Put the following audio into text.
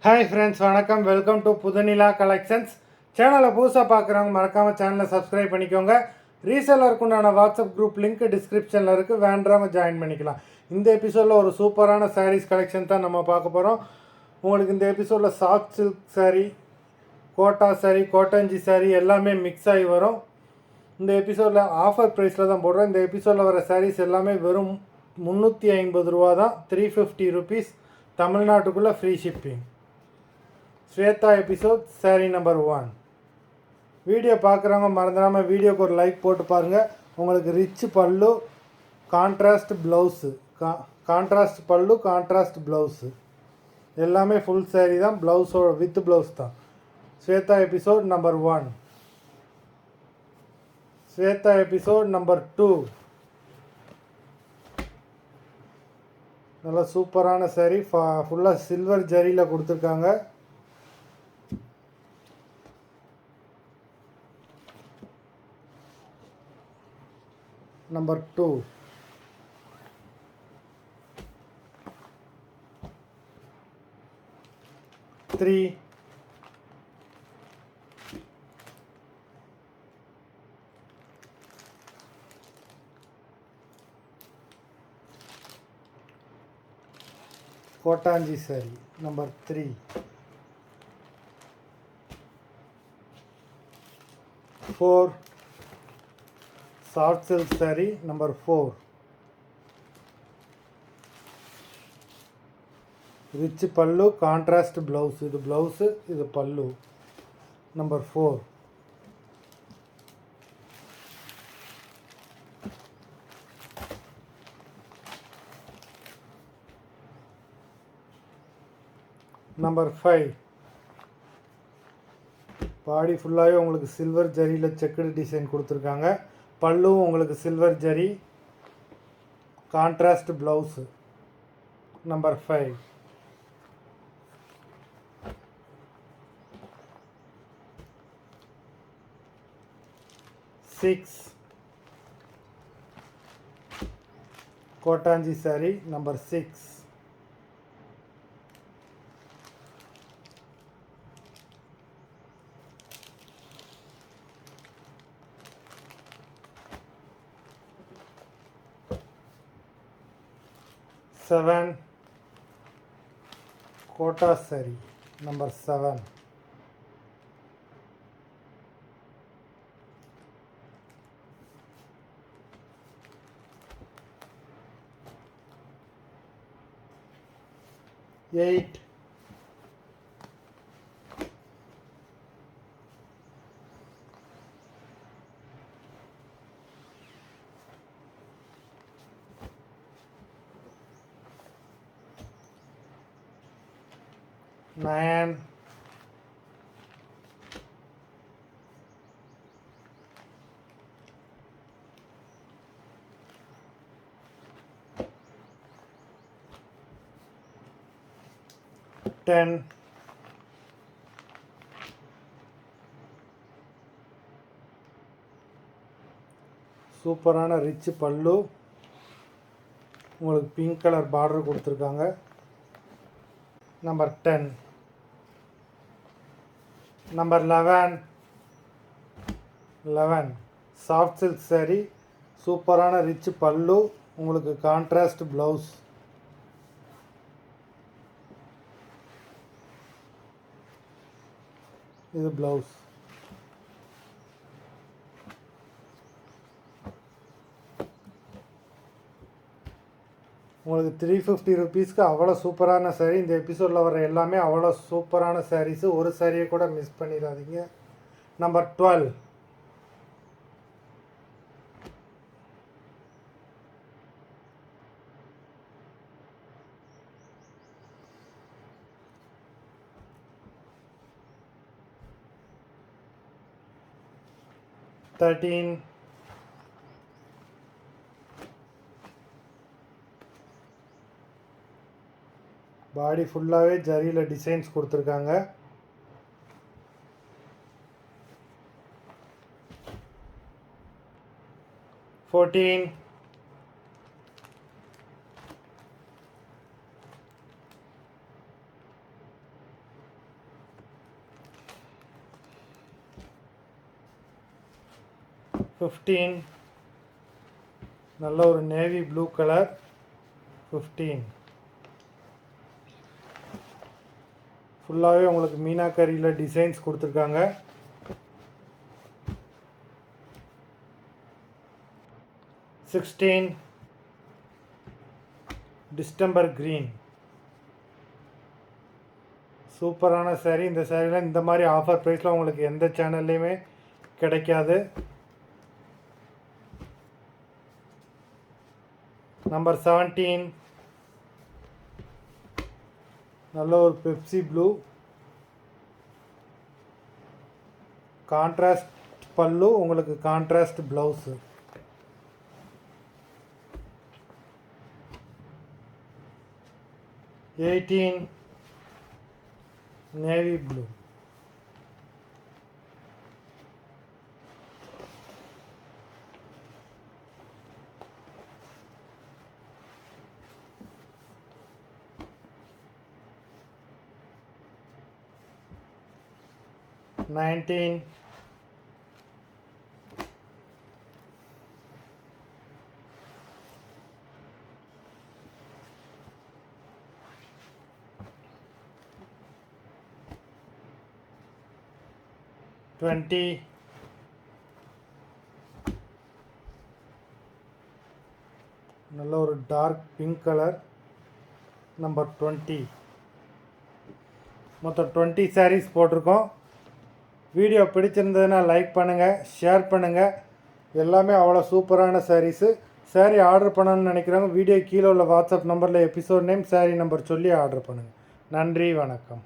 Hi friends, வணக்கம். Welcome to Pudhunila collections. சேனலை புதுசாக பார்க்குறவங்க மறக்காமல் சேனலை சப்ஸ்கிரைப் பண்ணிக்கோங்க. ரீசெல்லருக்கு உண்டான வாட்ஸ்அப் குரூப் லிங்க் டிஸ்கிரிப்ஷனில் இருக்குது, வேண்டவங்க ஜாயின் பண்ணிக்கலாம். இந்த எபிசோடில் ஒரு சூப்பரான சாரீஸ் கலெக்ஷன் தான் நம்ம பார்க்க போகிறோம். உங்களுக்கு இந்த எபிசோடில் சாஃப்ட் சில்க் சாரீ, கோட்டா சாரீ, கோட்டஞ்சி சாரீ எல்லாமே மிக்ஸ் ஆகி வரும். இந்த எபிசோடில் ஆஃபர் ப்ரைஸில் தான் போடுறோம். இந்த எபிசோடில் வர சாரீஸ் எல்லாமே வெறும் 350 ரூபா தான், 350 ருபீஸ். தமிழ்நாட்டுக்குள்ளே free shipping. Shweta episode sari number 1. Video பார்க்குறவங்க மறந்துடாமல் வீடியோக்கு ஒரு லைக் போட்டு பாருங்கள். உங்களுக்கு rich pallu, contrast blouse, contrast pallu, contrast blouse எல்லாமே ஃபுல் சாரீ தான். ப்ளவுஸோட வித் ப்ளவுஸ் தான். Shweta episode number 1. Shweta episode number 2. நல்லா சூப்பரான சாரீ, ஃபுல்லாக சில்வர் ஜரியில் கொடுத்துருக்காங்க. Number 2. Three. Kotanji saree number 3. 4. Soft silk saree number 4. Rich pallu, contrast blouse. This blouse, this pallu. Number 4. Number 5. பாடி ஃபுல்லாகவே உங்களுக்கு சில்வர் ஜரியில் செக்குடு டிசைன் கொடுத்துருக்காங்க. பல்லும் உங்களுக்கு silver zari, contrast blouse. Number 5. 6. கோட்டாஞ்சி சாரி நம்பர் 6. 7. கோட்டா சாரி நம்பர் 7. 8. 9. 10. சூப்பரான ரிச் பல்லு, உங்களுக்கு பிங்க் கலர் பார்டர் கொடுத்துருக்காங்க. Number 10. Number 11. 11. Soft silk sari, சூப்பரான ரிச் பல்லு, உங்களுக்கு கான்ட்ராஸ்ட் ப்ளவுஸ். இது ப்ளவுஸ். உங்களுக்கு 350 ருபீஸ்க்கு அவ்வளோ சூப்பரான சாரீ. இந்த எபிசோடில் வர எல்லாமே அவ்வளோ சூப்பரான சாரீஸு. ஒரு சாரியை கூட மிஸ் பண்ணிடாதீங்க. நம்பர் 12. 13. பாடி ஃபுல்லாகவே ஜரியில் டிசைன்ஸ் கொடுத்துருக்காங்க. 14. 15. 15. நல்ல ஒரு நேவி ப்ளூ கலர் 15. ஃபுல்லாகவே உங்களுக்கு மீனாக்கரியில் டிசைன்ஸ் கொடுத்துருக்காங்க. 16. Distemper green. சூப்பரான சாரீ. இந்த சாரியில் இந்த மாதிரி ஆஃபர் ப்ரைஸில் உங்களுக்கு எந்த சேனல்லையுமே கிடைக்காது. நம்பர் 17. நல்ல ஒரு பெப்சி ப்ளூ, கான்ட்ராஸ்ட் பல்லு, உங்களுக்கு contrast blouse. 18. Navy blue. 19. Twenty. நல்ல ஒரு டார்க் பிங்க் கலர் நம்பர் 20. மொத்தம் 20 sarees போட்டிருக்கோம். வீடியோ பிடிச்சிருந்ததுன்னா லைக் பண்ணுங்கள், ஷேர் பண்ணுங்கள். எல்லாமே அவ்வளோ சூப்பரான சாரீஸு. சாரீ ஆர்டர் பண்ணணும்னு நினைக்கிறவங்க வீடியோ கீழே உள்ள வாட்ஸ்அப் நம்பரில் எபிசோட் நேம், சாரீ நம்பர் சொல்லி ஆர்டர் பண்ணுங்கள். நன்றி, வணக்கம்.